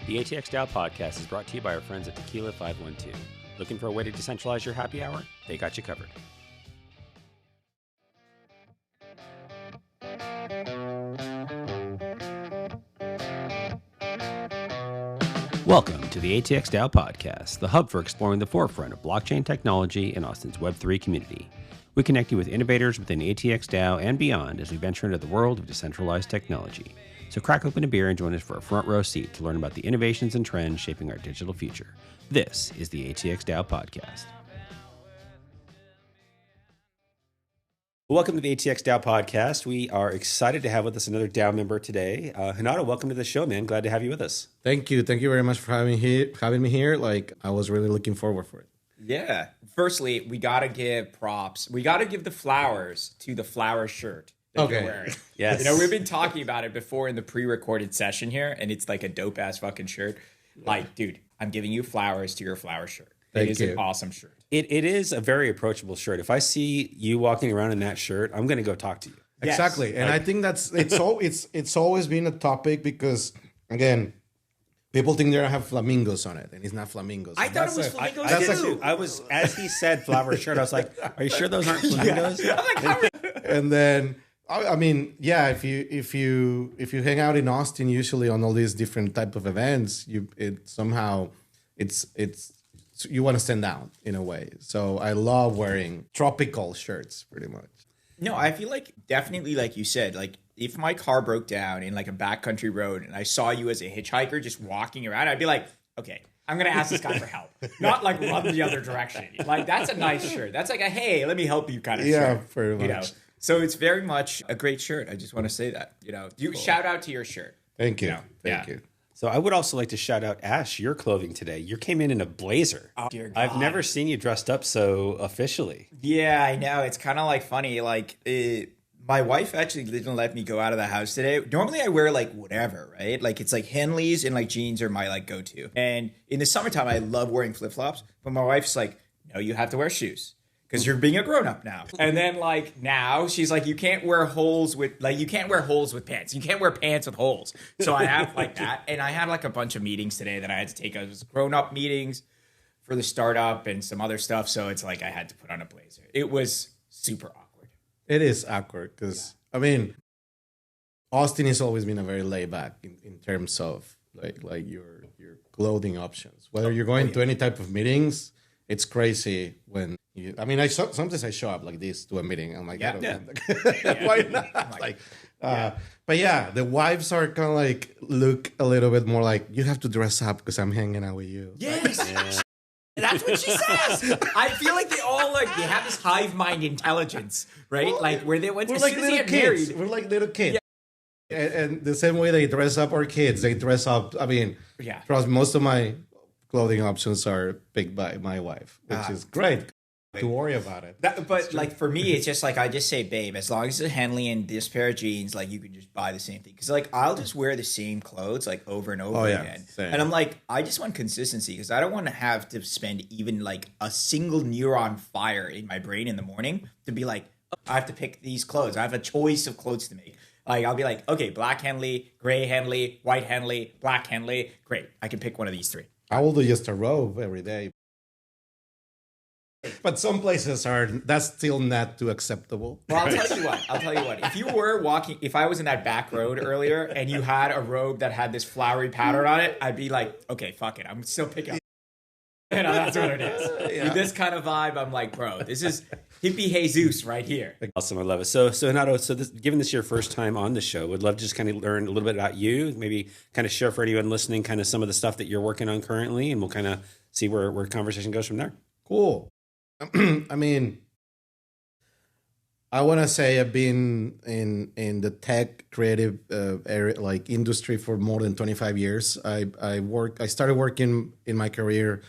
The ATX DAO podcast is brought to you by our friends at Tequila 512. Looking for a way to decentralize your happy hour? They got you covered. Welcome to the ATX DAO podcast, the hub for exploring the forefront of blockchain technology in Austin's Web3 community. We connect you with innovators within ATX DAO and beyond as we venture into the world of decentralized technology. So crack open a beer and join us for a front row seat to learn about the innovations and trends shaping our digital future. This is the ATX DAO podcast. Welcome to the ATX DAO podcast. We are excited to have with us another DAO member today. Jenaro, welcome to the show, man. Glad to have you with us. Thank you. Thank you very much for having me here. Like, I was really looking forward for it. Yeah. Firstly, we got to give props. We got to give the flowers to the flower shirt that you're wearing. Yes. You know, we've been talking about it before in the pre-recorded session here, and it's like a dope-ass fucking shirt. Like, dude, I'm giving you flowers to your flower shirt. It is an awesome shirt. It is a very approachable shirt. If I see you walking around in that shirt, I'm going to go talk to you. Yes. Exactly. And I think it's always been a topic because, again, people think they have flamingos on it, and it's not flamingos. I thought it was flamingos too. I was, as he said, flower shirt. I was like, "Are you sure those aren't flamingos?" Yeah. I'm like, And then, I mean, yeah, if you hang out in Austin, usually on all these different type of events, you want to stand out in a way. So I love wearing tropical shirts, pretty much. No, I feel like definitely, like you said, like if my car broke down in like a backcountry road and I saw you as a hitchhiker just walking around, I'd be like, okay, I'm going to ask this guy for help. Not like run the other direction. Like, that's a nice shirt. That's like a, hey, let me help you kind of shirt. Yeah, pretty much. You know? So it's very much a great shirt. I just want to say that, you know, cool. Shout out to your shirt. Thank you. You know? Thank you. So I would also like to shout out, Ash, your clothing today. You came in a blazer. Oh, dear God. I've never seen you dressed up so officially. Yeah, I know. It's kind of like funny. Like, my wife actually didn't let me go out of the house today. Normally I wear like whatever, right? Like it's like Henleys and like jeans are my like go-to. And in the summertime, I love wearing flip-flops. But my wife's like, no, you have to wear shoes because you're being a grown-up now. And then like now she's like, you can't wear holes with pants. You can't wear pants with holes. So I have like that. And I had like a bunch of meetings today that I had to take. It was grown-up meetings for the startup and some other stuff. So it's like I had to put on a blazer. It was super awkward. It is awkward because, I mean, Austin has always been a very laid back in terms of like your clothing options. Whether you're going to any type of meetings, it's crazy when you, I mean, sometimes I show up like this to a meeting. I'm like, why not? But yeah, the wives are kind of like look a little bit more like you have to dress up because I'm hanging out with you. Yes. Yeah. That's what she says. I feel like they have this hive mind intelligence, right? Well, like where we're like little kids. We're like little kids. Yeah. And the same way they dress up our kids, they dress up. I mean, trust me, most of my clothing options are picked by my wife, which is great. To worry about it. But like for me, it's just like I just say, babe, as long as it's Henley and this pair of jeans, like you can just buy the same thing. Because like I'll just wear the same clothes like over and over again. Same. And I'm like, I just want consistency because I don't want to have to spend even like a single neuron fire in my brain in the morning to be like, oh, I have to pick these clothes. I have a choice of clothes to make. Like I'll be like, okay, black Henley, gray Henley, white Henley, black Henley. Great, I can pick one of these three. I will do just a robe every day. But some places that's still not too acceptable. Well, I'll tell you what. If I was in that back road earlier and you had a robe that had this flowery pattern on it, I'd be like, okay, fuck it. I'm still picking up. You know, that's what it is. Yeah. With this kind of vibe, I'm like, bro, this is hippie Jesus right here. Awesome. I love it. So Jenaro, given this your first time on the show, would love to just kind of learn a little bit about you, maybe kind of share for anyone listening kind of some of the stuff that you're working on currently, and we'll kind of see where conversation goes from there. Cool. I mean, I want to say I've been in the tech creative area, like industry, for more than 25 years. I started working in my career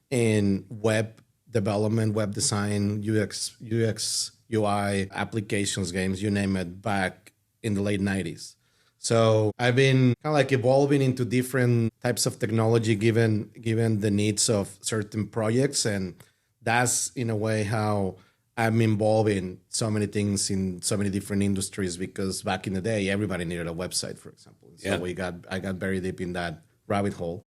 in web development, web design, UX, UI, applications, games, you name it, back in the late 90s. So I've been kind of like evolving into different types of technology given the needs of certain projects, and that's in a way how I'm involved in so many things in so many different industries, because back in the day, everybody needed a website, for example. So I got very deep in that rabbit hole.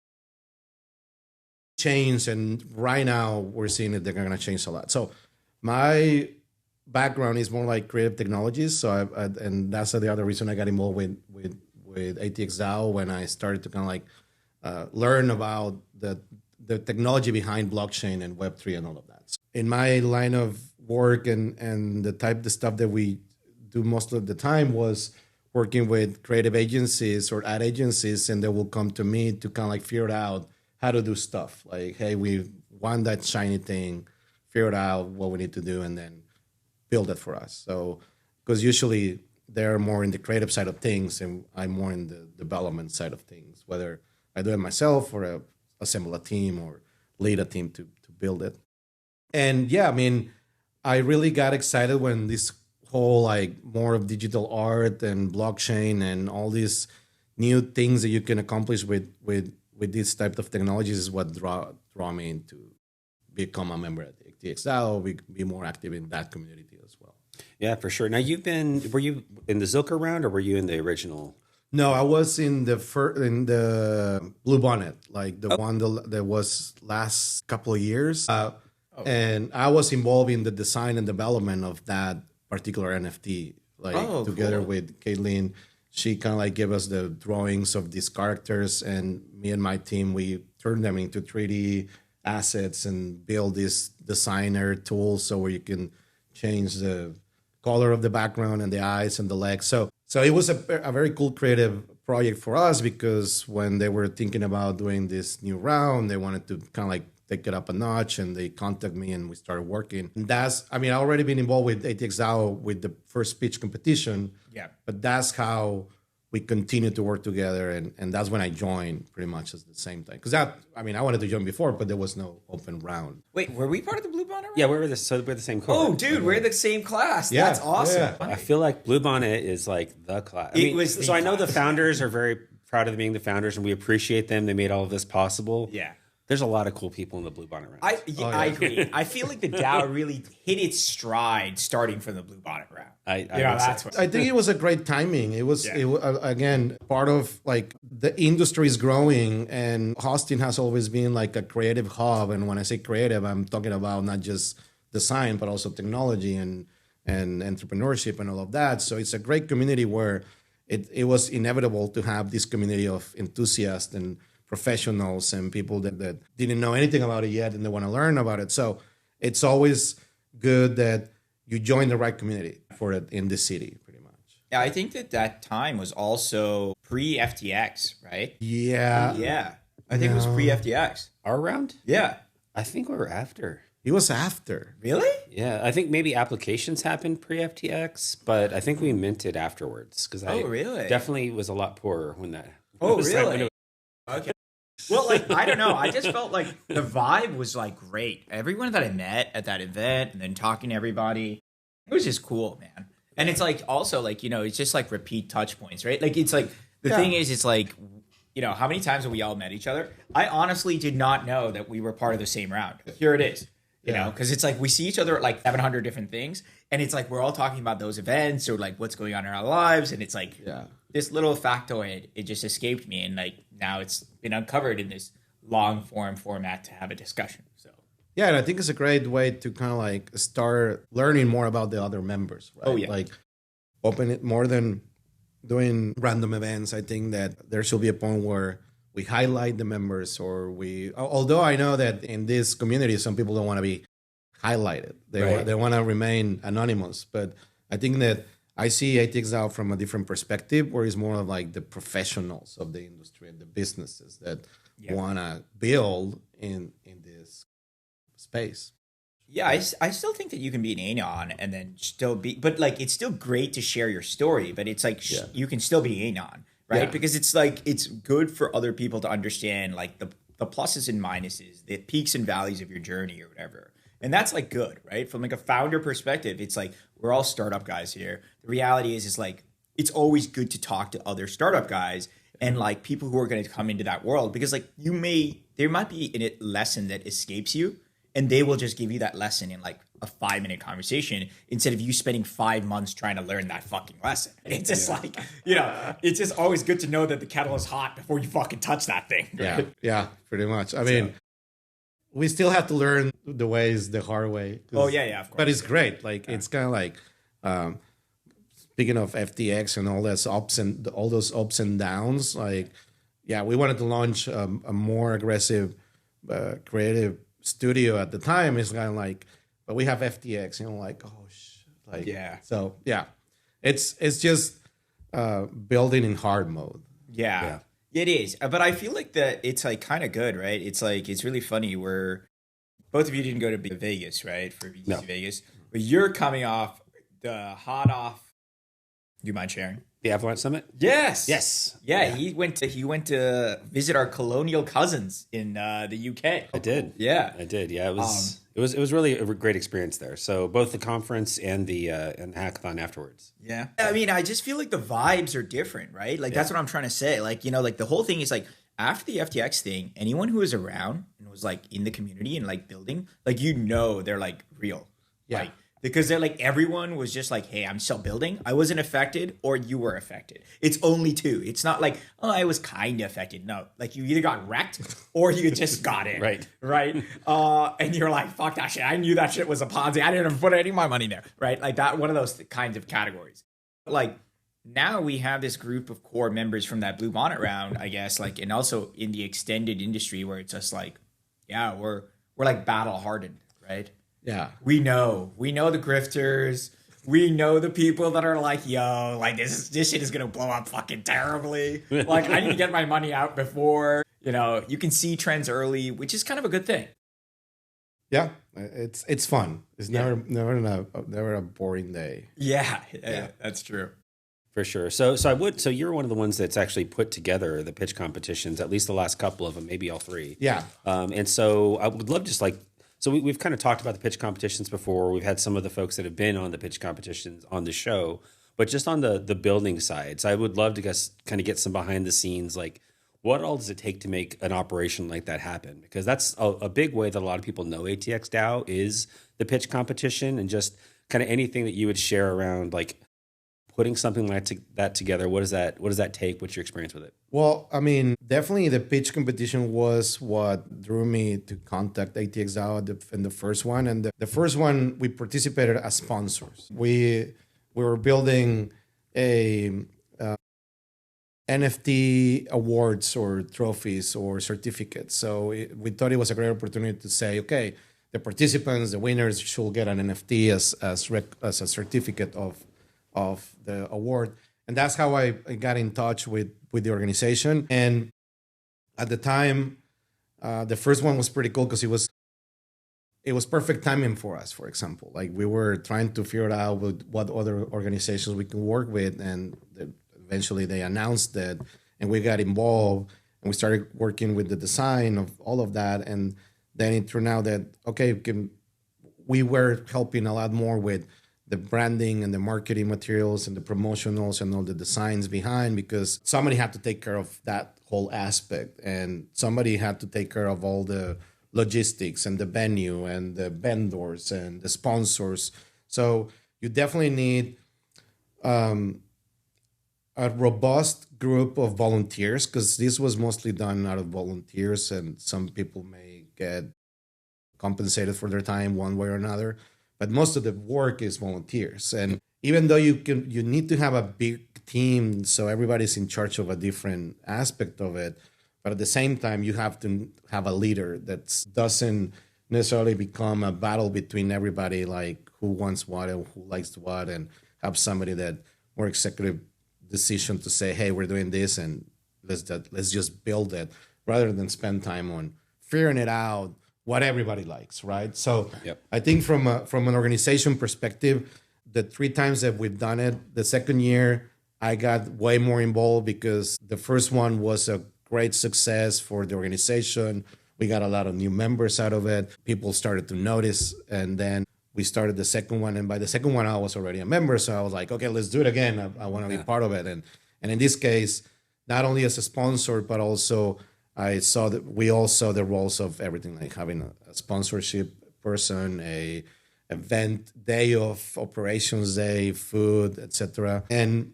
changed, and right now we're seeing that they're going to change a lot. So my background is more like creative technologies. So and that's the other reason I got involved with ATX DAO, when I started to kind of like learn about the technology behind blockchain and Web3 and all of that. So in my line of work and the stuff that we do most of the time was working with creative agencies or ad agencies, and they will come to me to kind of like figure out how to do stuff. Like, hey, we want that shiny thing, figure out what we need to do, and then build it for us. So, because usually they're more in the creative side of things, and I'm more in the development side of things, whether I do it myself or assemble a team or lead a team to build it. And yeah, I mean, I really got excited when this whole like more of digital art and blockchain and all these new things that you can accomplish with this type of technologies is what draw me into become a member at ATX DAO, be more active in that community as well. Yeah, for sure. Now were you in the Zilker round or were you in the original? No, I was in the Blue Bonnet, like the one that was last couple of years. And I was involved in the design and development of that particular NFT, like together with Caitlin. She kind of like gave us the drawings of these characters, and me and my team, we turned them into 3D assets and build this designer tool so where you can change the color of the background and the eyes and the legs. So it was a very cool creative project for us, because when they were thinking about doing this new round, they wanted to kind of like take it up a notch, and they contacted me and we started working. And I already been involved with ATX DAO with the first pitch competition. Yeah. But that's how we continued to work together. And that's when I joined pretty much at the same time. Because I wanted to join before, but there was no open round. Wait, were we part of the Blue Bonnet round? Yeah, we're the same cohort. Oh, dude, we're the same class. Yeah, That's awesome. yeah. I feel like Blue Bonnet is like the class. I know the founders are very proud of being the founders, and we appreciate them. They made all of this possible. Yeah. There's a lot of cool people in the Blue Bonnet round. I agree. I feel like the DAO really hit its stride starting from the Blue Bonnet round. I think it was a great timing. It was again, part of like the industry is growing, and Austin has always been like a creative hub. And when I say creative, I'm talking about not just design, but also technology and entrepreneurship and all of that. So it's a great community where it was inevitable to have this community of enthusiasts and professionals and people that didn't know anything about it yet and they want to learn about it. So it's always good that you join the right community for it in this city, pretty much. Yeah, I think that time was also pre-FTX, right? Yeah. Yeah. I think it was pre-FTX. Our round? Yeah. I think we were after. It was after. Really? Yeah, I think maybe applications happened pre-FTX, but I think we minted afterwards. Because really? Definitely was a lot poorer when that. Oh, really? Okay. Well, like, I don't know. I just felt like the vibe was like great. Everyone that I met at that event and then talking to everybody, it was just cool, man. And it's like also like, it's just like repeat touch points, right? Like, it's like the thing is, it's like, how many times have we all met each other? I honestly did not know that we were part of the same round. Here it is. You know, because it's like we see each other at like 700 different things. And it's like we're all talking about those events or like what's going on in our lives. And it's like this little factoid, it just escaped me. And like now it's been uncovered in this long form format to have a discussion. So yeah, and I think it's a great way to kind of like start learning more about the other members, right? Oh, yeah. Like open it more than doing random events. I think that there should be a point where we highlight the members, or although I know that in this community, some people don't want to be highlighted. They want to remain anonymous. But I think that I see ATX DAO from a different perspective, where it's more of like the professionals of the industry and the businesses that want to build in this space. Yeah, I still think that you can be an anon and then still be, but like it's still great to share your story, but it's like you can still be anon. Right. Yeah. Because it's like, it's good for other people to understand like the pluses and minuses, the peaks and valleys of your journey or whatever. And that's like good, right? From like a founder perspective, it's like, we're all startup guys here. The reality is like, it's always good to talk to other startup guys and like people who are going to come into that world, because like there might be a lesson that escapes you, and they will just give you that lesson in like a 5-minute conversation instead of you spending 5 months trying to learn that fucking lesson. It's just like, it's just always good to know that the kettle is hot before you fucking touch that thing. Right? Yeah, pretty much. I mean, we still have to learn the ways the hard way. Oh yeah, of course. But it's great. Like it's kind of like speaking of FTX and all those ups and downs. Like, yeah, we wanted to launch a more aggressive creative studio at the time. It's kind of like, but we have FTX. Like like yeah. So yeah, it's just building in hard mode. Yeah. It is, but I feel like that it's like kind of good, right? It's like it's really funny where both of you didn't go to Vegas, right, for BTC Vegas, but you're coming off the hot off. Do you mind sharing the Avalanche Summit? Yes. Yeah. He went to visit our colonial cousins in the UK. I did. Yeah, I did. Yeah, it was really a great experience there. So both the conference and the hackathon afterwards. Yeah. I mean, I just feel like the vibes are different, right? Like that's what I'm trying to say. Like, like the whole thing is like after the FTX thing, anyone who was around and was like in the community and like building, like, they're like real. Yeah. Like, because they're like, everyone was just like, hey, I'm still building. I wasn't affected or you were affected. It's only two. It's not like, oh, I was kind of affected. No, like you either got wrecked or you just got in. Right. And you're like, fuck that shit. I knew that shit was a Ponzi. I didn't even put any of my money there. Right. Like that, one of those kinds of categories. Like now we have this group of core members from that Blue Bonnet round, I guess, like, and also in the extended industry where it's just like, yeah, we're like battle hardened. Right. Yeah. We know the grifters. We know the people that are like, yo, like this shit is going to blow up fucking terribly. Like I need to get my money out before, you can see trends early, which is kind of a good thing. Yeah. It's fun. It's never a boring day. Yeah, that's true. For sure. So you're one of the ones that's actually put together the pitch competitions, at least the last couple of them, maybe all three. Yeah. And so I would love so we've kind of talked about the pitch competitions before. We've had some of the folks that have been on the pitch competitions on the show, but just on the building side. So I would love to kind of get some behind the scenes, like what all does it take to make an operation like that happen? Because that's a big way that a lot of people know ATX DAO is the pitch competition, and just kind of anything that you would share around like putting something like that together. What does that take? What's your experience with it? Well, I mean, definitely the pitch competition was what drew me to contact ATX DAO in the first one. And the first one, we participated as sponsors. We were building a NFT awards or trophies or certificates. So we thought it was a great opportunity to say, okay, the participants, the winners should get an NFT as a certificate of the award. And that's how I got in touch with the organization. And at the time, the first one was pretty cool because it was perfect timing for us, for example. Like we were trying to figure out what other organizations we can work with. And eventually they announced that, and we got involved and we started working with the design of all of that. And then it turned out that, okay, we were helping a lot more with the branding and the marketing materials and the promotionals and all the designs behind, because somebody had to take care of that whole aspect, and somebody had to take care of all the logistics and the venue and the vendors and the sponsors. So you definitely need a robust group of volunteers, because this was mostly done out of volunteers, and some people may get compensated for their time one way or another. But most of the work is volunteers. And even though you need to have a big team, so everybody's in charge of a different aspect of it, but at the same time, you have to have a leader that doesn't necessarily become a battle between everybody, like who wants what and who likes what, and have somebody that more executive decision to say, hey, we're doing this and let's just build it, rather than spend time on figuring it out, what everybody likes, right? So I think from an organization perspective, the 3 times that we've done it, the second year, I got way more involved because the first one was a great success for the organization. We got a lot of new members out of it. People started to notice. And then we started the second one. And by the second one, I was already a member. So I was like, okay, let's do it again. I want to be part of it. And in this case, not only as a sponsor, but also I saw that we all saw the roles of everything, like having a sponsorship person, a event day of operations day, food, etc. And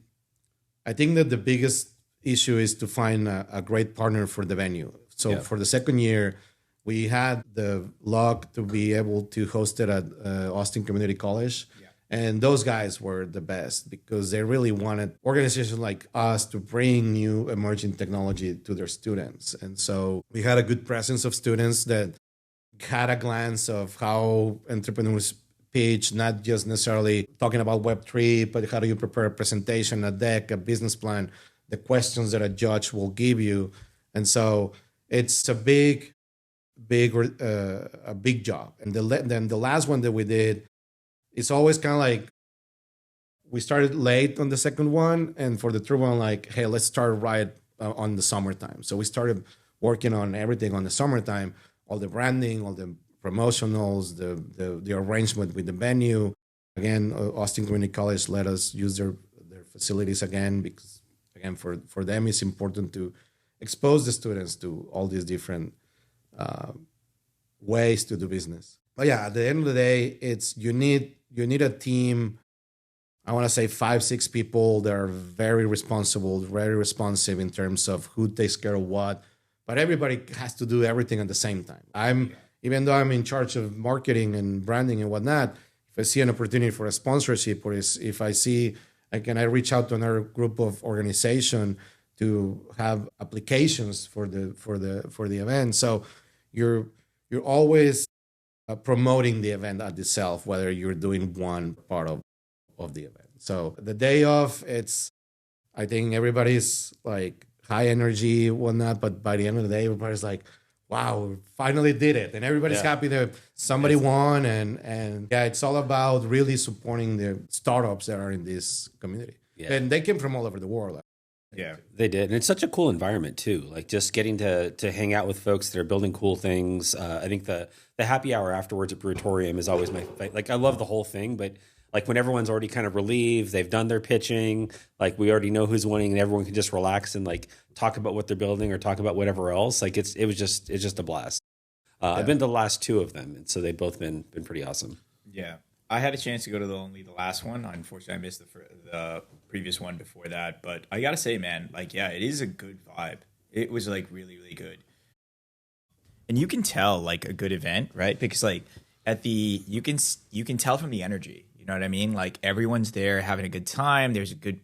I think that the biggest issue is to find a great partner for the venue. So for the second year, We had the luck to be able to host it at Austin Community College. And those guys were the best because they really wanted organizations like us to bring new emerging technology to their students. And so we had a good presence of students that had a glance of how entrepreneurs pitch, not just necessarily talking about Web3, but how do you prepare a presentation, a deck, a business plan, the questions that a judge will give you. And so it's a big job. And then the last one that we did, it's always kind of like we started late on the second one, and for the third one, like, hey, let's start right on the summertime. So we started working on everything on the summertime, all the branding, all the promotionals, the arrangement with the venue. Again, Austin Community College let us use their facilities again because, again, for them, it's important to expose the students to all these different ways to do business. But yeah, at the end of the day, it's you need a team. I want to say 5-6 people that are very responsible, very responsive in terms of who takes care of what. But everybody has to do everything at the same time. Even though I'm in charge of marketing and branding and whatnot, if I see an opportunity for a sponsorship, or if I see, I reach out to another group of organization to have applications for the event. So you're always promoting the event at itself, whether you're doing one part of the event. So the day of, I think everybody's like high energy, whatnot, but by the end of the day, everybody's like, wow, we finally did it. And everybody's happy that somebody won. And yeah, it's all about really supporting the startups that are in this community. Yeah. And they came from all over the world. Yeah, they did. And it's such a cool environment too. Like just getting to hang out with folks that are building cool things. I think the happy hour afterwards at Brewatorium is always my favorite. Like I love the whole thing, but like when everyone's already kind of relieved, they've done their pitching, like we already know who's winning and everyone can just relax and like talk about what they're building or talk about whatever else. Like it's just a blast. I've been to the last two of them, and so they've both been pretty awesome. Yeah. I had a chance to go to the last one. Unfortunately, I missed the previous one before that. But I got to say, man, like, yeah, it is a good vibe. It was like really, really good. And you can tell like a good event, right? Because like you can tell from the energy. You know what I mean? Like everyone's there having a good time. There's a good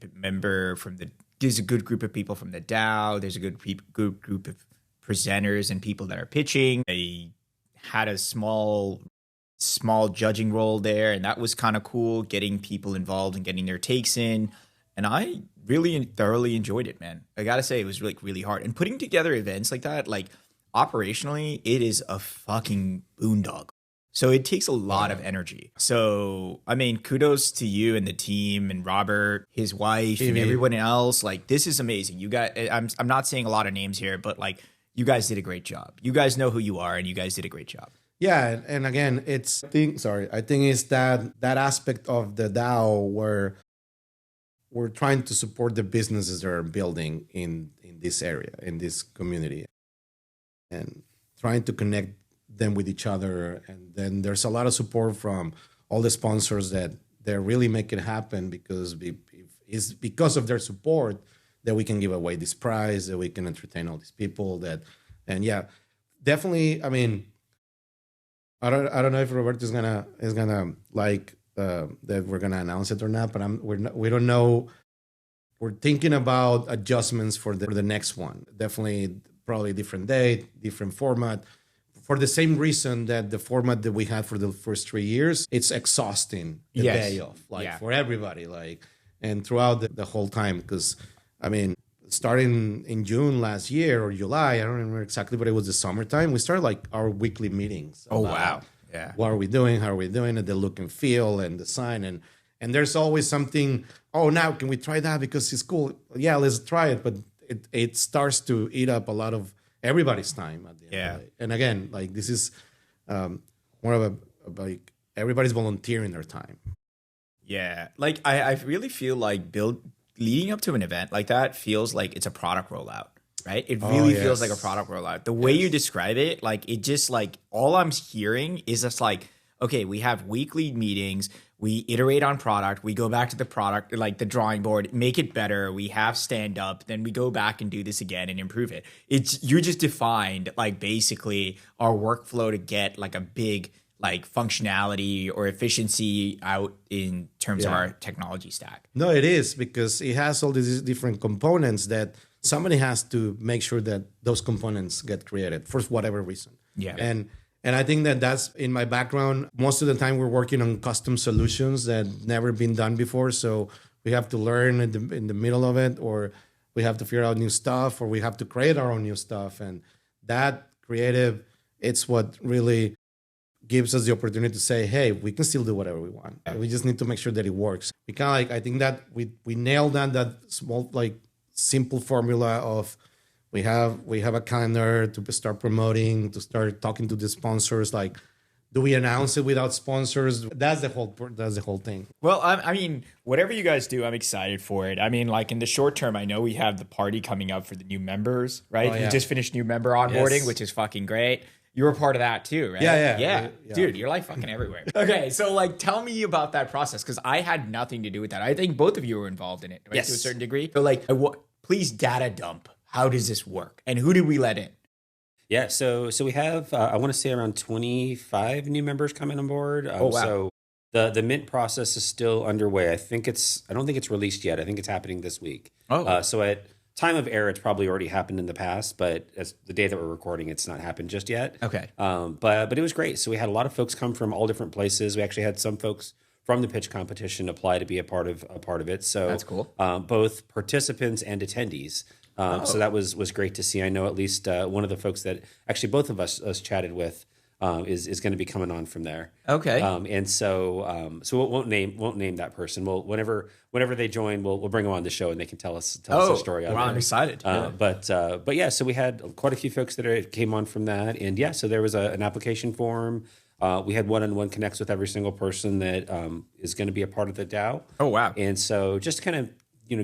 there's a good group of people from the DAO. There's a good group of presenters and people that are pitching. They had a small judging role there, and that was kind of cool, getting people involved and getting their takes in. And I really thoroughly enjoyed it, man. I gotta say, it was really, really hard. And putting together events like that, like operationally, it is a fucking boondoggle. So it takes a lot of energy. So, I mean, kudos to you and the team and Robert, his wife, and everyone else. Like, this is amazing. You guys, I'm not saying a lot of names here, but like, you guys did a great job. You guys know who you are, and you guys did a great job. Yeah, and again, I think it's that aspect of the DAO where we're trying to support the businesses that are building in this area, in this community, and trying to connect them with each other. And then there's a lot of support from all the sponsors that they really make it happen, because it's because of their support that we can give away this prize, that we can entertain all these people. And yeah, definitely. I mean, I don't know if Roberto is gonna like that we're gonna announce it or not, but we don't know. We're thinking about adjustments for the next one. Definitely, probably different date, different format. For the same reason that the format that we had for the first 3 years, it's exhausting the day of, for everybody, and throughout the whole time. Because, I mean, starting in June last year or July, I don't remember exactly, but it was the summertime. We started like our weekly meetings. Oh, wow. Yeah. What are we doing? How are we doing it? The look and feel and design. And there's always something, now can we try that because it's cool? Yeah, let's try it. But it starts to eat up a lot of everybody's time at the end of the day. And again, like this is more of like everybody's volunteering their time. Yeah. Like I really feel like leading up to an event like that feels like it's a product rollout, right? It really feels like a product rollout. The way you describe it, like it just like all I'm hearing is just like, okay, we have weekly meetings. we iterate on product, we go back to the product, like the drawing board, make it better, we have stand up, then we go back and do this again and improve it. You just defined like basically our workflow to get like a big like functionality or efficiency out in terms of our technology stack. No, it is, because it has all these different components that somebody has to make sure that those components get created for whatever reason. Yeah. And I think that that's in my background. Most of the time we're working on custom solutions that never been done before. So we have to learn in the middle of it, or we have to figure out new stuff, or we have to create our own new stuff. And that creative, it's what really gives us the opportunity to say, hey, we can still do whatever we want. We just need to make sure that it works. We kind of like, I think that we nailed that small, like simple formula of we have a calendar to start promoting, to start talking to the sponsors. Like, do we announce it without sponsors? That's the whole thing. Well, I mean, whatever you guys do, I'm excited for it. I mean, like in the short term, I know we have the party coming up for the new members, right? We just finished new member onboarding, which is fucking great. You were part of that too, right? Yeah. Dude, you're like fucking everywhere. Okay, so like tell me about that process, because I had nothing to do with that. I think both of you were involved in it, right? Yes. To a certain degree. So like, please data dump. How does this work? And who did we let in? Yeah, so we have, I want to say around 25 new members coming on board. Oh, wow. So the mint process is still underway. I don't think it's released yet. I think it's happening this week. Oh. So at time of air, it's probably already happened in the past, but as the day that we're recording, it's not happened just yet. Okay. But it was great. So we had a lot of folks come from all different places. We actually had some folks from the pitch competition apply to be a part of it. So that's cool. Both participants and attendees. So that was great to see. I know at least one of the folks that actually both of us chatted with is going to be coming on from there. Okay. And so we won't name that person. We'll whenever they join, we'll bring them on the show and they can tell us their story. Well, I'm excited. But yeah, so we had quite a few folks that came on from that, and yeah, so there was an application form. We had one-on-one connects with every single person that is going to be a part of the DAO. Oh wow! And so just kind of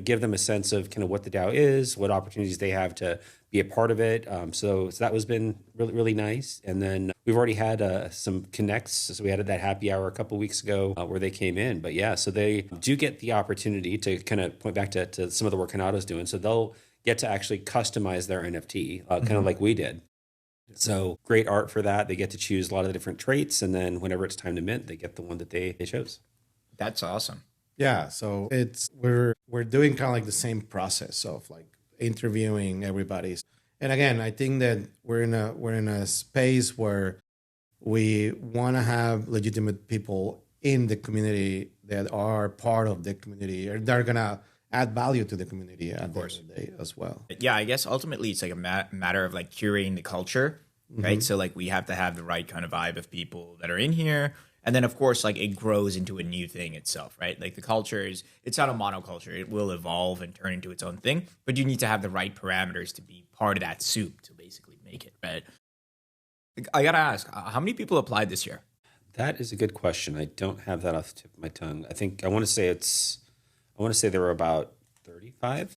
give them a sense of kind of what the DAO is, what opportunities they have to be a part of it. So that was been really, really nice. And then we've already had some connects. So we had that happy hour a couple weeks ago where they came in. But yeah, so they do get the opportunity to kind of point back to some of the work Renado's doing. So they'll get to actually customize their NFT, kind of like we did. So great art for that. They get to choose a lot of the different traits. And then whenever it's time to mint, they get the one that they chose. That's awesome. Yeah, so we're doing kind of like the same process of like interviewing everybody. And again, I think that we're in a space where we want to have legitimate people in the community that are part of the community, or they're gonna add value to the community at the end of the day as well. Yeah, I guess ultimately it's like a matter of like curating the culture, right? So like we have to have the right kind of vibe of people that are in here. And then, of course, like it grows into a new thing itself, right? Like the culture it's not a monoculture. It will evolve and turn into its own thing. But you need to have the right parameters to be part of that soup to basically make it, right? I got to ask, how many people applied this year? That is a good question. I don't have that off the tip of my tongue. I want to say there were about 35.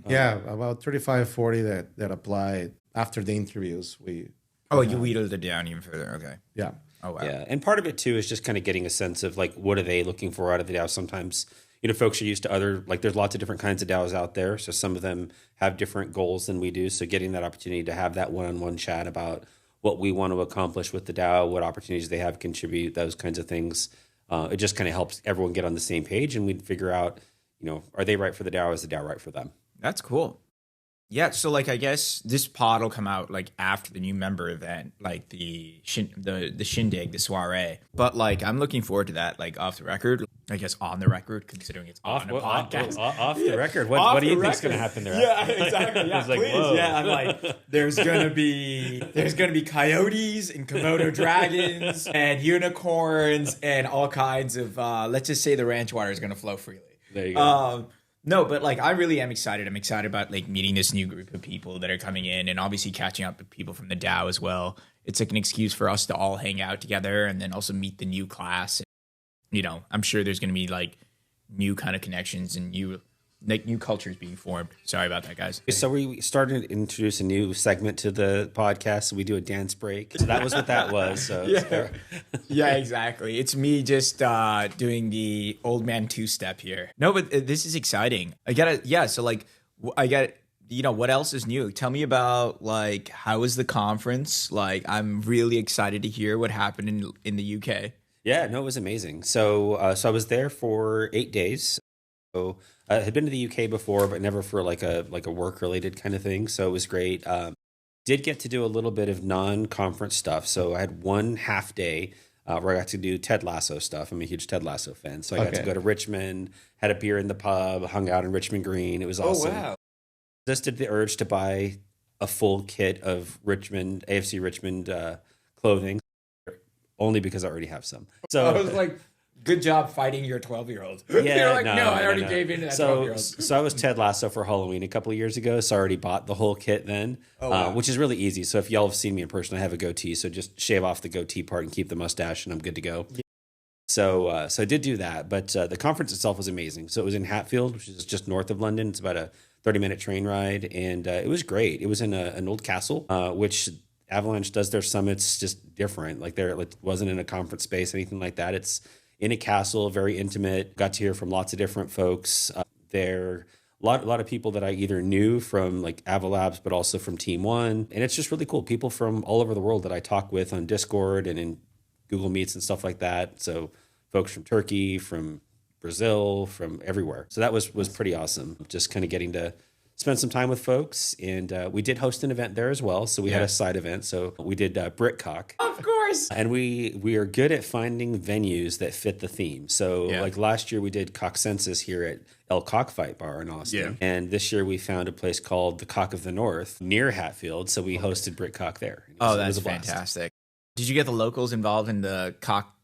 Yeah, about 35, 40 that applied after the interviews. You wheedled it down even further. Okay. Yeah. Oh, wow. Yeah. And part of it, too, is just kind of getting a sense of, like, what are they looking for out of the DAO? Sometimes, folks are used to there's lots of different kinds of DAOs out there. So some of them have different goals than we do. So getting that opportunity to have that one-on-one chat about what we want to accomplish with the DAO, what opportunities they have, contribute, those kinds of things. It just kind of helps everyone get on the same page, and we'd figure out, are they right for the DAO? Is the DAO right for them? That's cool. Yeah, so like I guess this pod will come out like after the new member event, like the shindig, the soiree. But like I'm looking forward to that, like off the record. I guess on the record, considering it's on a podcast. Off the record. What do you think's going to happen there? Yeah, exactly. Yeah, like, please. Whoa. Yeah, I'm like, there's gonna be coyotes and Komodo dragons and unicorns and all kinds of. Let's just say the ranch water is gonna flow freely. There you go. No, but like I really am excited. I'm excited about like meeting this new group of people that are coming in, and obviously catching up with people from the DAO as well. It's like an excuse for us to all hang out together, and then also meet the new class. I'm sure there's going to be like new kind of connections and new like new cultures being formed. Sorry about that, guys. So we started to introduce a new segment to the podcast. So we do a dance break. So that was what that was. So Yeah, exactly. It's me just doing the old man two-step here. No, but this is exciting. So like, what else is new? Tell me about like, how was the conference? Like, I'm really excited to hear what happened in the UK. Yeah, no, it was amazing. So I was there for 8 days. So I had been to the UK before, but never for like a work related kind of thing. So it was great. Did get to do a little bit of non-conference stuff. So I had one half day where I got to do Ted Lasso stuff. I'm a huge Ted Lasso fan. So I got to go to Richmond, had a beer in the pub, hung out in Richmond Green. It was awesome. Oh, wow. Just did the urge to buy a full kit of AFC Richmond clothing, only because I already have some. So I was like, good job fighting your 12-year-old. Yeah, You're like, I already gave in to that 12-year-old. So I was Ted Lasso for Halloween a couple of years ago, so I already bought the whole kit then, which is really easy. So if y'all have seen me in person, I have a goatee, so just shave off the goatee part and keep the mustache, and I'm good to go. Yeah. So I did do that, but the conference itself was amazing. So it was in Hatfield, which is just north of London. It's about a 30-minute train ride, and it was great. It was in an old castle, which Avalanche does their summits just different. Like it wasn't in a conference space, anything like that. It's in a castle, very intimate. Got to hear from lots of different folks. There, a lot of people that I either knew from like Avalabs, but also from Team One, and it's just really cool. People from all over the world that I talk with on Discord and in Google Meets and stuff like that. So folks from Turkey, from Brazil, from everywhere. So that was pretty awesome. Just kind of getting to spend some time with folks, and we did host an event there as well. So we had a side event. So we did BritCock. Of course. And we are good at finding venues that fit the theme. So like last year we did Cockcensus here at El Cockfight Bar in Austin. Yeah. And this year we found a place called the Cock of the North near Hatfield. So we hosted BritCock there. That's fantastic. Did you get the locals involved in the cock?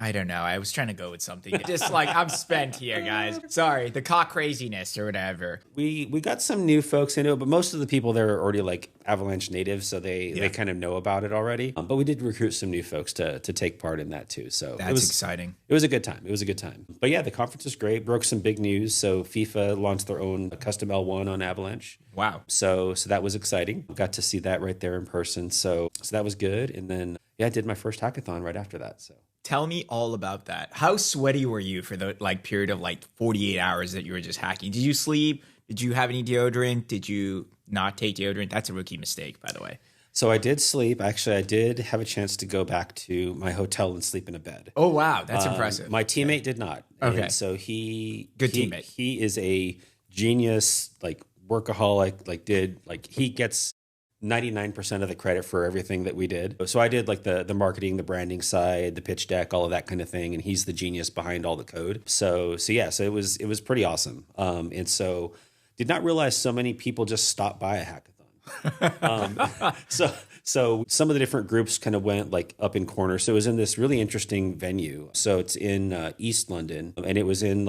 I don't know. I was trying to go with something. Just like, I'm spent here, guys. Sorry, the cock craziness or whatever. We got some new folks into it, but most of the people there are already like Avalanche natives, so they kind of know about it already. But we did recruit some new folks to take part in that too. So that's exciting. It was a good time. But yeah, the conference was great. Broke some big news. So FIFA launched their own custom L1 on Avalanche. Wow. So that was exciting. Got to see that right there in person. So that was good. And then I did my first hackathon right after that. So tell me all about that. How sweaty were you for the period of 48 hours that you were just hacking? Did you sleep? Did you have any deodorant? Did you not take deodorant? That's a rookie mistake, by the way. So I did sleep. Actually, I did have a chance to go back to my hotel and sleep in a bed. Oh, wow. That's impressive. My teammate did not. Okay. And so good teammate. He is a genius, workaholic, he gets 99% of the credit for everything that we did. So I did the marketing, the branding side, the pitch deck, all of that kind of thing. And he's the genius behind all the code. So it was pretty awesome. And so did not realize so many people just stopped by a hackathon. So some of the different groups kind of went up in corners. So it was in this really interesting venue. So it's in East London, and it was in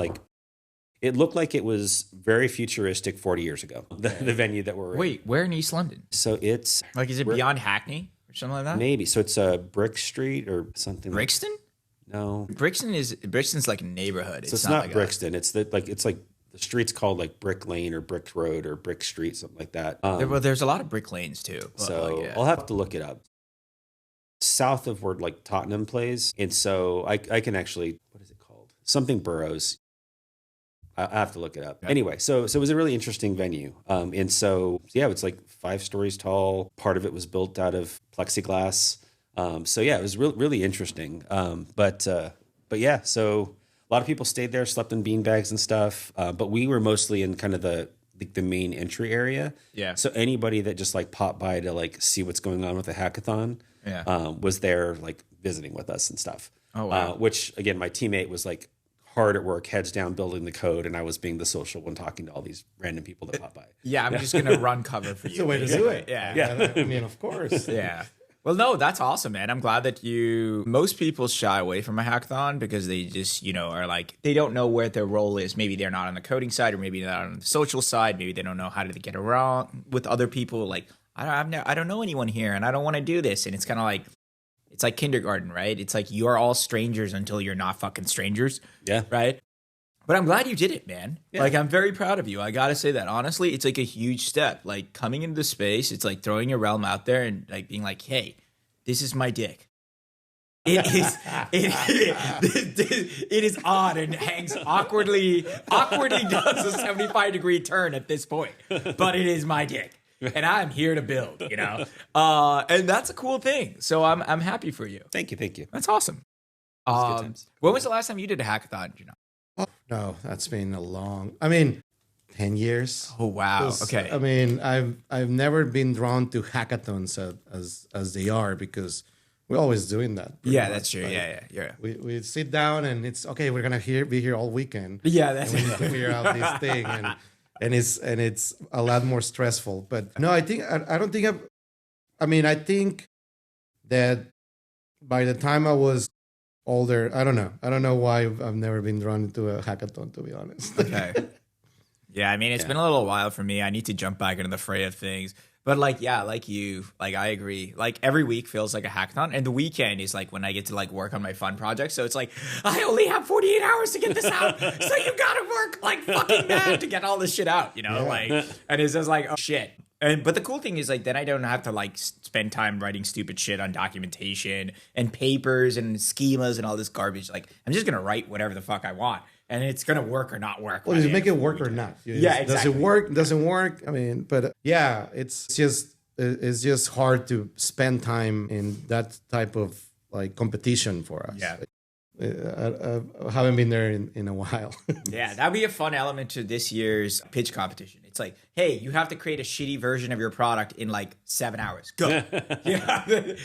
it looked like it was very futuristic 40 years ago, the venue that we're in. Wait, where in East London? So it's... is it beyond Hackney or something like that? Maybe. So it's Brick Street or something. Brixton? No. Brixton's like a neighborhood. So it's not Brixton. It's the street's called Brick Lane or Brick Road or Brick Street, something like that. There's a lot of brick lanes too. So I'll have to look it up. South of where Tottenham plays. And so I can actually... What is it called? Something Burrows. I have to look it up. Anyway, so it was a really interesting venue. It's 5 stories tall. Part of it was built out of plexiglass. It was really interesting. But so a lot of people stayed there, slept in beanbags and stuff. But we were mostly in kind of the main entry area. Yeah. So anybody that just popped by to see what's going on with the hackathon was there visiting with us and stuff. Oh, wow. Which again, my teammate was hard at work, heads down, building the code, and I was being the social one, talking to all these random people that pop by. Yeah, I'm just gonna run cover for you. It's the way to do it. Yeah. I mean, of course. Yeah. Well, no, that's awesome, man. I'm glad that most people shy away from a hackathon because they just, are they don't know where their role is. Maybe they're not on the coding side, or maybe they're not on the social side. Maybe they don't know how to get around with other people. I don't know anyone here, and I don't want to do this. And it's kind of It's like kindergarten, right? It's like you are all strangers until you're not fucking strangers. Yeah. Right? But I'm glad you did it, man. Yeah. Like, I'm very proud of you. I got to say that. Honestly, it's like a huge step. Like, coming into the space, it's like throwing your realm out there and like being like, hey, this is my dick. It is it is odd and hangs awkwardly does a 75-degree turn at this point. But it is my dick. And I'm here to build, you know? And that's a cool thing. So I'm happy for you. Thank you. That's awesome. Good times. When was the last time you did a hackathon, you know? Oh, no, that's been 10 years. Oh wow. Okay. I mean, I've never been drawn to hackathons as they are, because we're always doing that. Yeah, that's true. Like, yeah. We sit down and it's okay. We're gonna be here all weekend. Yeah, that's we need to figure out this thing, and it's a lot more stressful. But no, I think I don't think I think that by the time I was older, I don't know why I've never been drawn into a hackathon, to be honest. Okay. Yeah, I mean, it's been a little while for me. I need to jump back into the fray of things. But like you, like I agree. Like every week feels like a hackathon, and the weekend is like when I get to like work on my fun projects. So it's like I only have 48 hours to get this out, so you gotta work like fucking mad to get all this shit out, you know? Yeah. Like, and it's just like, oh shit. But the cool thing is like then I don't have to like spend time writing stupid shit on documentation and papers and schemas and all this garbage. Like I'm just gonna write whatever the fuck I want. And it's going to work or not work. Well, you make it work or not. Yeah, exactly. Does it work? Doesn't work? I mean, but yeah, it's just hard to spend time in that type of like competition for us. Yeah. I haven't been there in a while. Yeah, that'd be a fun element to this year's pitch competition. It's like, hey, you have to create a shitty version of your product in like 7 hours. Go. Yeah,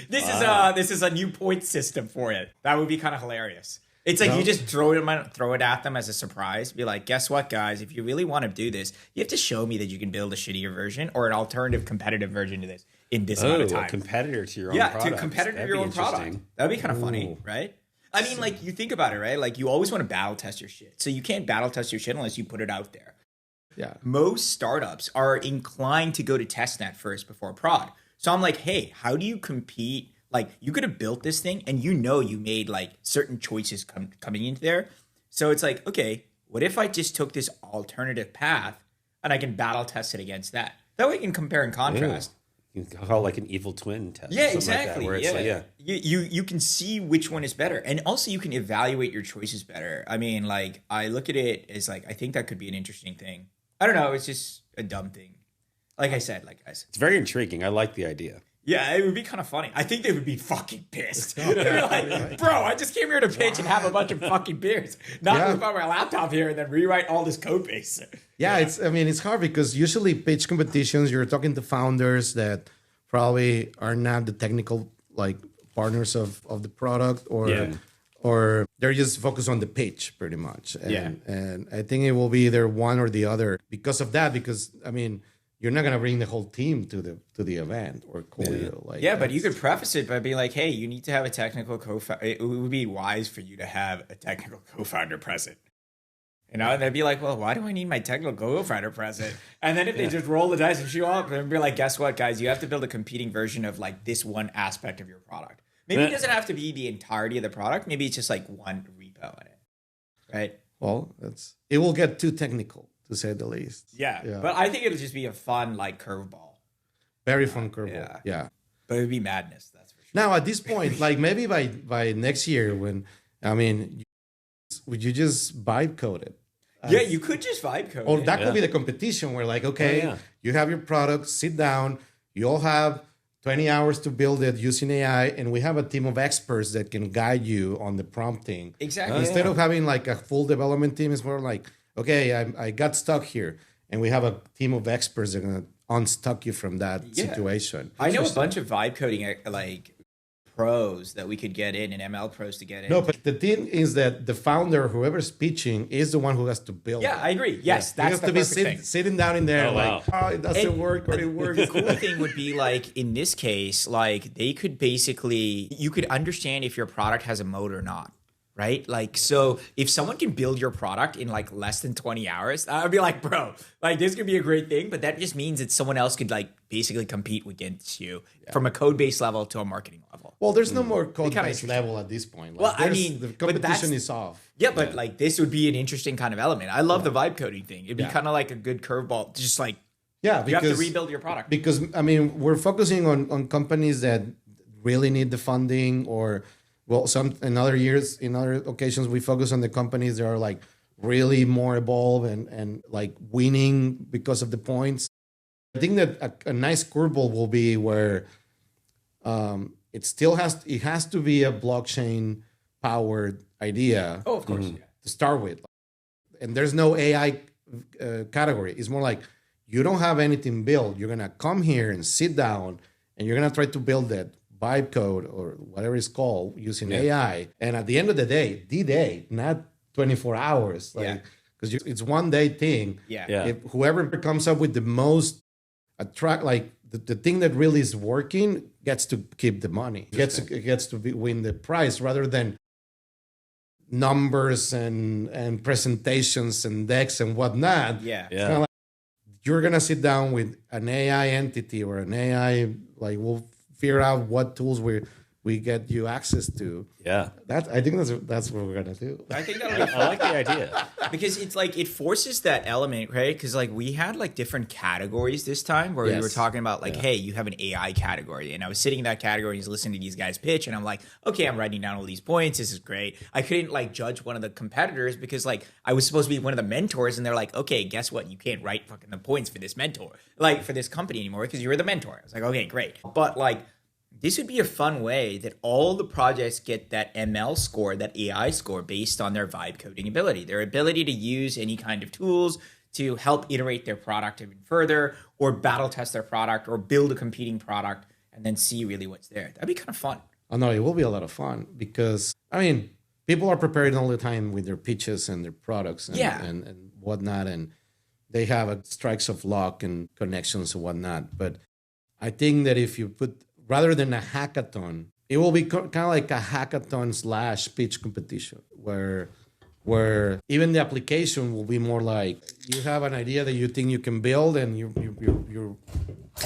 this is a new point system for it. That would be kind of hilarious. It's like you just throw it at them as a surprise. Be like, guess what, guys? If you really want to do this, you have to show me that you can build a shittier version or an alternative competitive version to this in this amount of time. A competitor to your own product. Yeah, to competitor to your own product. That'd be kind of funny, right? I mean, like, you think about it, right? Like, you always want to battle test your shit. So you can't battle test your shit unless you put it out there. Yeah. Most startups are inclined to go to testnet first before prod. So I'm like, hey, how do you compete? Like, you could have built this thing and you made like certain choices coming into there. So it's like, okay, what if I just took this alternative path and I can battle test it against that? That way you can compare and contrast. You can call it like an evil twin test. Yeah, exactly. Like that, where it's You can see which one is better. And also you can evaluate your choices better. I mean, like, I look at it as like, I think that could be an interesting thing. I don't know. It's just a dumb thing. Like I said. It's very intriguing. I like the idea. Yeah, it would be kind of funny. I think they would be fucking pissed. They'd be like, bro, I just came here to pitch and have a bunch of fucking beers. Not whip out my laptop here and then rewrite all this code base. Yeah, it's hard because usually pitch competitions, you're talking to founders that probably are not the technical like partners of the product or they're just focused on the pitch pretty much. And I think it will be either one or the other because of that, because I mean, you're not gonna bring the whole team to the event or call you like. Yeah, but you could preface it by being like, "Hey, you need to have a technical co-founder. It would be wise for you to have a technical co-founder present." You know, and they'd be like, "Well, why do I need my technical co-founder present?" And then if they just roll the dice and show up, and be like, "Guess what, guys? You have to build a competing version of like this one aspect of your product. Maybe it doesn't have to be the entirety of the product. Maybe it's just like one repo in it, right?" Well, it will get too technical, to say the least. Yeah. But I think it'll just be a fun, like, curveball. Very fun curveball. Yeah. But it would be madness, that's for sure. Now, at this point, like maybe by next year, would you just vibe code it? Yeah, you could just vibe code or it. that could be the competition where like, okay, you have your product, sit down, you all have 20 hours to build it using AI, and we have a team of experts that can guide you on the prompting. Exactly. Instead of having like a full development team, it's more like, okay, I got stuck here, and we have a team of experts that are going to unstuck you from that situation. I know a bunch of vibe coding like pros that we could get in and ML pros to get in. No, but the thing is that the founder, whoever's pitching, is the one who has to build. Yeah, it. I agree. Yes, that's the perfect thing. Sitting down in there it doesn't work or it works. The cool thing would be like in this case, like they could basically, you could understand if your product has a moat or not. right? Like, so if someone can build your product in like less than 20 hours, I'd be like, bro, like this could be a great thing. But that just means that someone else could like basically compete against you from a code base level to a marketing level. Well, there's no more code based level at this point. Like, well, I mean, the competition is off. Yeah, but like this would be an interesting kind of element. I love the vibe coding thing. It'd be kind of like a good curveball, just like, because you have to rebuild your product. Because I mean, we're focusing on companies that really need the funding, or in other occasions we focus on the companies that are like really more evolved and like winning because of the points. I think that a nice curveball will be where it has to be a blockchain powered idea. Oh, of course, to start with, and there's no AI category. It's more like you don't have anything built. You're gonna come here and sit down, and you're gonna try to build that vibe code or whatever it's called using AI. And at the end of the day, not 24 hours, like because it's one day thing. If whoever comes up with the most like the thing that really is working gets to keep the money, gets to win the prize rather than numbers and presentations and decks and whatnot. Like you're gonna sit down with an AI entity or an AI, like we'll figure out what tools we get you access to. I think that's what we're gonna do. I think I like the idea because it's like it forces that element, right? Because like we had like different categories this time where we were talking about like, hey, you have an AI category, and I was sitting in that category and listening to these guys pitch, and I'm like, okay, I'm writing down all these points. This is great. I couldn't like judge one of the competitors because like I was supposed to be one of the mentors, and they're like, okay, guess what? You can't write fucking the points for this mentor, like for this company anymore because you were the mentor. I was like, okay, great, but like. This would be a fun way that all the projects get that ML score, that AI score based on their vibe coding ability, their ability to use any kind of tools to help iterate their product even further or battle test their product or build a competing product and then see really what's there. That'd be kind of fun. Oh, no, it will be a lot of fun because, I mean, people are preparing all the time with their pitches and their products and whatnot. And they have strikes of luck and connections and whatnot. But I think that if you put... rather than a hackathon, it will be kind of like a hackathon / pitch competition where even the application will be more like you have an idea that you think you can build and you're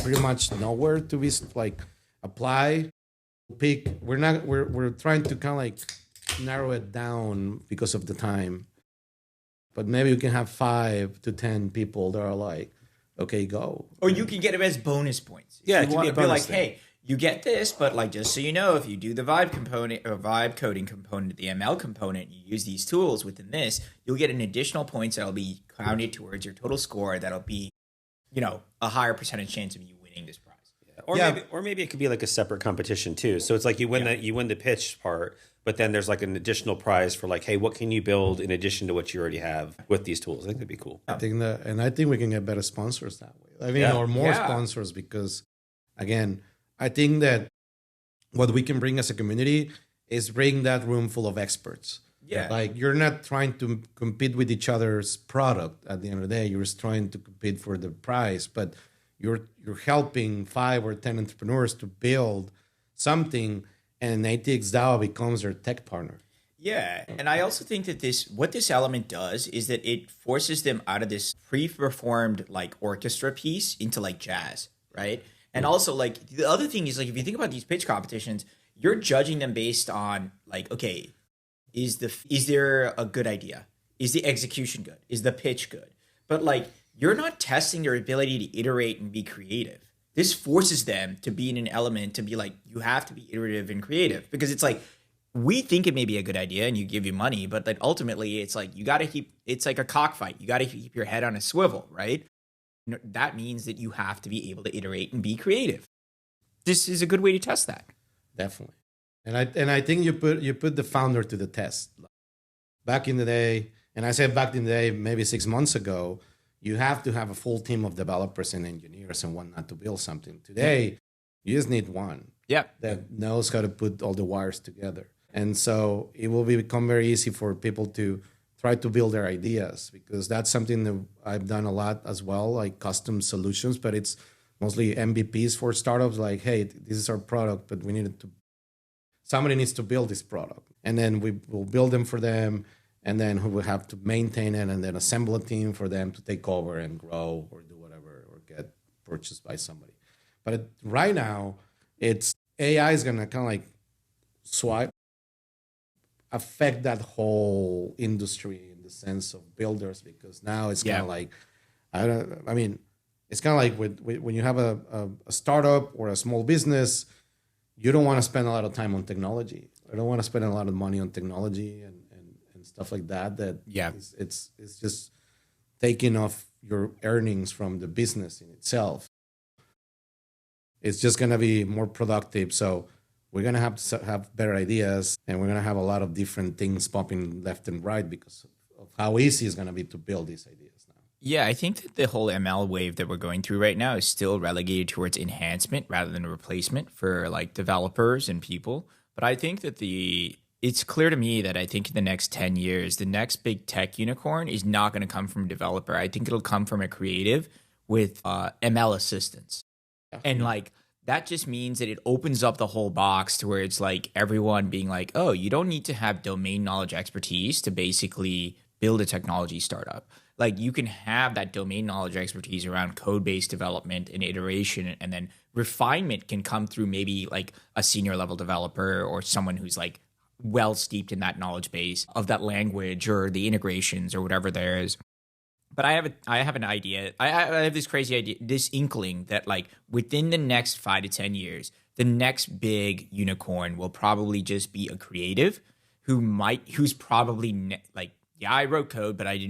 pretty much nowhere to be like apply, pick. We're trying to kind of like narrow it down because of the time, but maybe you can have 5 to 10 people that are like, okay, go. Or you can get them as bonus points. Yeah, it can be a bonus like, thing. hey, you get this, but like just so you know, if you do the vibe component or vibe coding component, the ML component, you use these tools within this, you'll get an additional points that'll be counted towards your total score. That'll be, a higher percentage chance of you winning this prize. Or maybe it could be like a separate competition too. So it's like you win the pitch part, but then there's like an additional prize for like, hey, what can you build in addition to what you already have with these tools? I think that'd be cool. I think we can get better sponsors that way. I mean, or more sponsors because, again, I think that what we can bring as a community is bring that room full of experts. Yeah. Like you're not trying to compete with each other's product at the end of the day. You're just trying to compete for the prize, but you're helping 5 or 10 entrepreneurs to build something, and ATX DAO becomes their tech partner. Yeah, and I also think that what this element does is that it forces them out of this pre-performed like orchestra piece into like jazz, right? And also, like, the other thing is, like, if you think about these pitch competitions, you're judging them based on, like, okay, is there a good idea? Is the execution good? Is the pitch good? But, like, you're not testing their ability to iterate and be creative. This forces them to be in an element to be like, you have to be iterative and creative. Because it's like, we think it may be a good idea and you give you money, but, like, ultimately, it's like, it's like a cockfight. You got to keep your head on a swivel, right? That means that you have to be able to iterate and be creative. This is a good way to test that. Definitely. And I think you put the founder to the test. Back in the day, and I said back in the day, maybe 6 months ago, you have to have a full team of developers and engineers and whatnot to build something. Today, you just need one that knows how to put all the wires together. And so it will become very easy for people to try to build their ideas, because that's something that I've done a lot as well, like custom solutions, but it's mostly MVPs for startups. Like, hey, this is our product, but we needed to somebody needs to build this product, and then we will build them for them, and then we will have to maintain it and then assemble a team for them to take over and grow or do whatever or get purchased by somebody. But right now, it's AI is gonna kind of like affect that whole industry in the sense of builders, because now it's kind of like it's kind of like when you have a startup or a small business, you don't want to spend a lot of time on technology. I don't want to spend a lot of money on technology and stuff like that. It's just taking off your earnings from the business in itself. It's just going to be more productive. So we're going to have better ideas, and we're going to have a lot of different things popping left and right because of how easy it's going to be to build these ideas now. Yeah, I think that the whole ML wave that we're going through right now is still relegated towards enhancement rather than a replacement for like developers and people. But I think that it's clear to me that I think in the next 10 years, the next big tech unicorn is not going to come from a developer. I think it'll come from a creative with ML assistance. And like, that just means that it opens up the whole box to where it's like everyone being like, oh, you don't need to have domain knowledge expertise to basically build a technology startup. Like, you can have that domain knowledge expertise around code-based development and iteration, and then refinement can come through maybe like a senior level developer or someone who's like well steeped in that knowledge base of that language or the integrations or whatever there is. But I have an idea. I have this crazy idea, this inkling that like within the next 5 to 10 years, the next big unicorn will probably just be a creative who's probably like, yeah, I wrote code, but I'm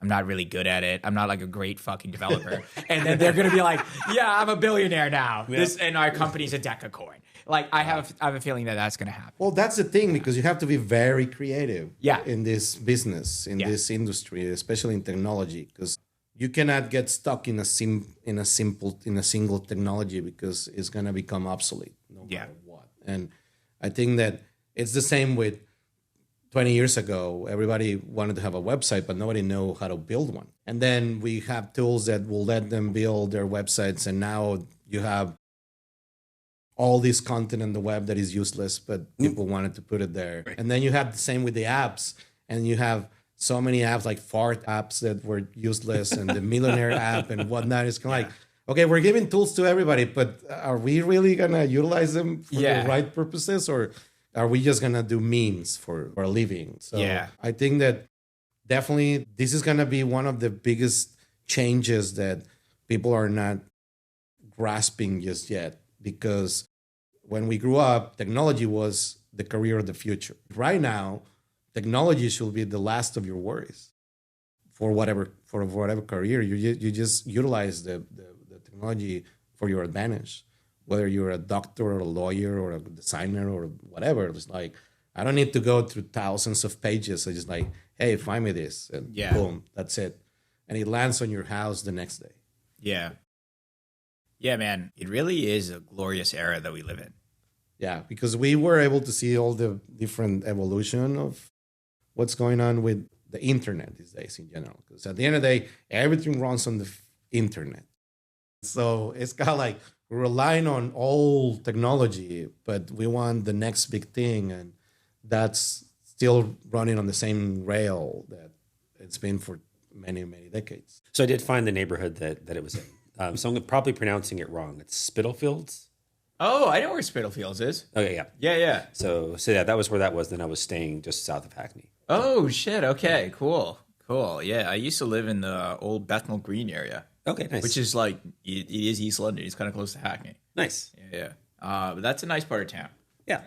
not really good at it. I'm not like a great fucking developer. And then they're going to be like, yeah, I'm a billionaire now. Yeah. And our company's a decacorn. Like, I have a feeling that that's going to happen. Well, that's the thing, because you have to be very creative Yeah. in this business, in this industry, especially in technology, because you cannot get stuck in a single technology, because it's going to become obsolete no matter what. And I think that it's the same with 20 years ago. Everybody wanted to have a website, but nobody knew how to build one. And then we have tools that will let them build their websites, and now you have all this content on the web that is useless, but people wanted to put it there. Right. And then you have the same with the apps, and you have so many apps like fart apps that were useless and the millionaire app and whatnot. It's kind of like, okay, we're giving tools to everybody, but are we really going to utilize them for the right purposes, or are we just going to do memes for a living? So I think that definitely this is going to be one of the biggest changes that people are not grasping just yet. Because when we grew up, technology was the career of the future. Right now, technology should be the last of your worries for whatever career. You just utilize the technology for your advantage. Whether you're a doctor or a lawyer or a designer or whatever, it's like, I don't need to go through thousands of pages. I just like, hey, find me this, and boom, that's it. And it lands on your house the next day. Yeah. Yeah, man, it really is a glorious era that we live in. Yeah, because we were able to see all the different evolution of what's going on with the internet these days in general. Because at the end of the day, everything runs on the internet. So it's kind of like we're relying on old technology, but we want the next big thing. And that's still running on the same rail that it's been for many, many decades. So I did find the neighborhood that it was in. So I'm probably pronouncing it wrong. It's Spitalfields. Oh, I know where Spitalfields is. Okay, yeah. Yeah. So yeah, that was where that was. Then I was staying just south of Hackney. Oh, shit. Okay, cool. Yeah, I used to live in the old Bethnal Green area. Okay, nice. Which is like, it is East London. It's kind of close to Hackney. Nice. Yeah. But that's a nice part of town. Yeah.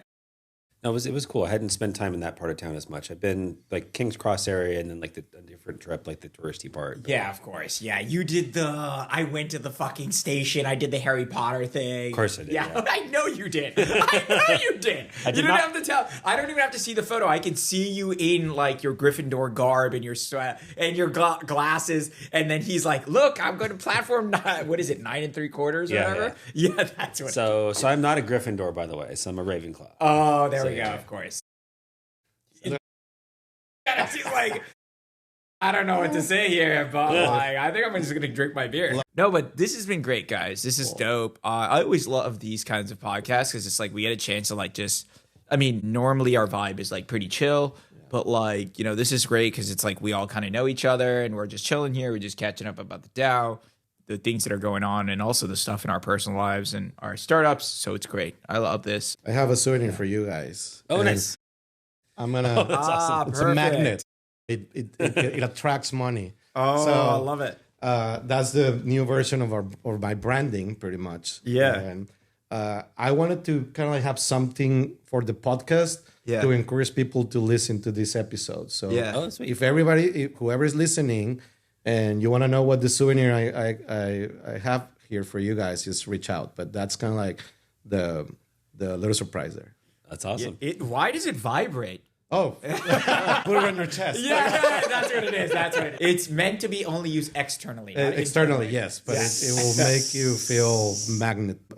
No, it was cool. I hadn't spent time in that part of town as much. I've been like King's Cross area and then like a different trip, like the touristy part. But yeah, of course. Yeah, you did I went to the fucking station. I did the Harry Potter thing. Of course I did. Yeah. I know you did. You don't have to tell. I don't even have to see the photo. I can see you in like your Gryffindor garb and your glasses. And then he's like, look, I'm going to platform 9. What is it? 9 3/4 or whatever? Yeah, that's what. So I'm not a Gryffindor, by the way. So I'm a Ravenclaw. Oh, there we go. Of course. He's like, I don't know what to say here, but like, I think I'm just going to drink my beer. No, but this has been great, guys. This is dope. I always love these kinds of podcasts because it's like we get a chance to like just I mean, normally our vibe is like pretty chill, but like, this is great because it's like we all kind of know each other and we're just chilling here. We're just catching up about the DAO, the things that are going on, and also the stuff in our personal lives and our startups. So it's great. I love this. I have a souvenir for you guys. Oh, And nice. I'm gonna. That's awesome. It's a magnet. It attracts money. Oh, So, I love it. That's the new version of my branding, pretty much. Yeah. And I wanted to kind of like have something for the podcast to encourage people to listen to this episode. So Oh, sweet. if whoever is listening, and you want to know what the souvenir I have here for you guys, just reach out. But that's kind of like the little surprise there. That's awesome. Why does it vibrate? Oh, put it on your chest. Yeah, that's what it is. That's what it is. It's meant to be only used externally. not Externally, yes, but it will make you feel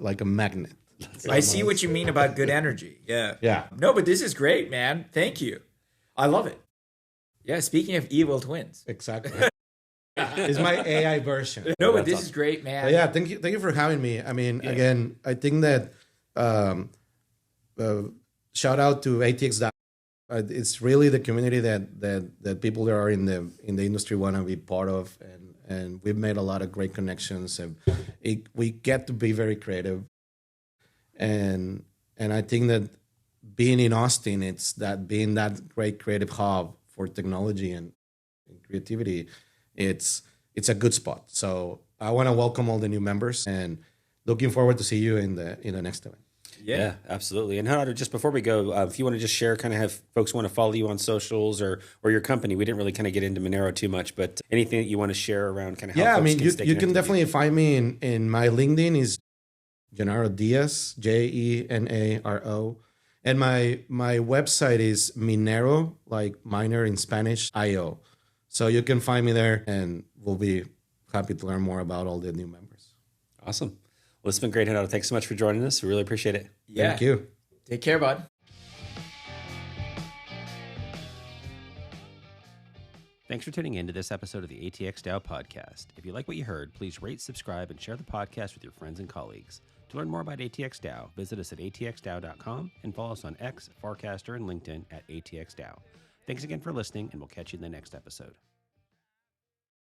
like a magnet. I see what you mean about good energy. Yeah. Yeah. No, but this is great, man. Thank you. I love it. Yeah, speaking of evil twins. Exactly. It's my AI version. No, but this is great, man. But yeah, thank you for having me. I mean, again, I think that shout out to ATX DAO. It's really the community that people that are in the industry want to be part of, and we've made a lot of great connections, and we get to be very creative, and I think that being in Austin, it's that being that great creative hub for technology and creativity, it's a good spot. So I want to welcome all the new members, and looking forward to see you in the next event. Yeah, absolutely. And Jenaro, just before we go, if you want to just share, kind of have folks want to follow you on socials or your company. We didn't really kind of get into Monero too much, but anything that you want to share around kind of how folks can stay you can connected definitely find me in my LinkedIn is Jenaro Diaz, Jenaro, and my website is Minero, like miner in Spanish, IO. So you can find me there, and we'll be happy to learn more about all the new members. Awesome. Well, it's been great, Jenaro. Thanks so much for joining us. We really appreciate it. Yeah. Thank you. Take care, bud. Thanks for tuning in to this episode of the ATX DAO podcast. If you like what you heard, please rate, subscribe, and share the podcast with your friends and colleagues. To learn more about ATX DAO, visit us at atxdao.com and follow us on X, Farcaster, and LinkedIn at ATX DAO. Thanks again for listening, and we'll catch you in the next episode.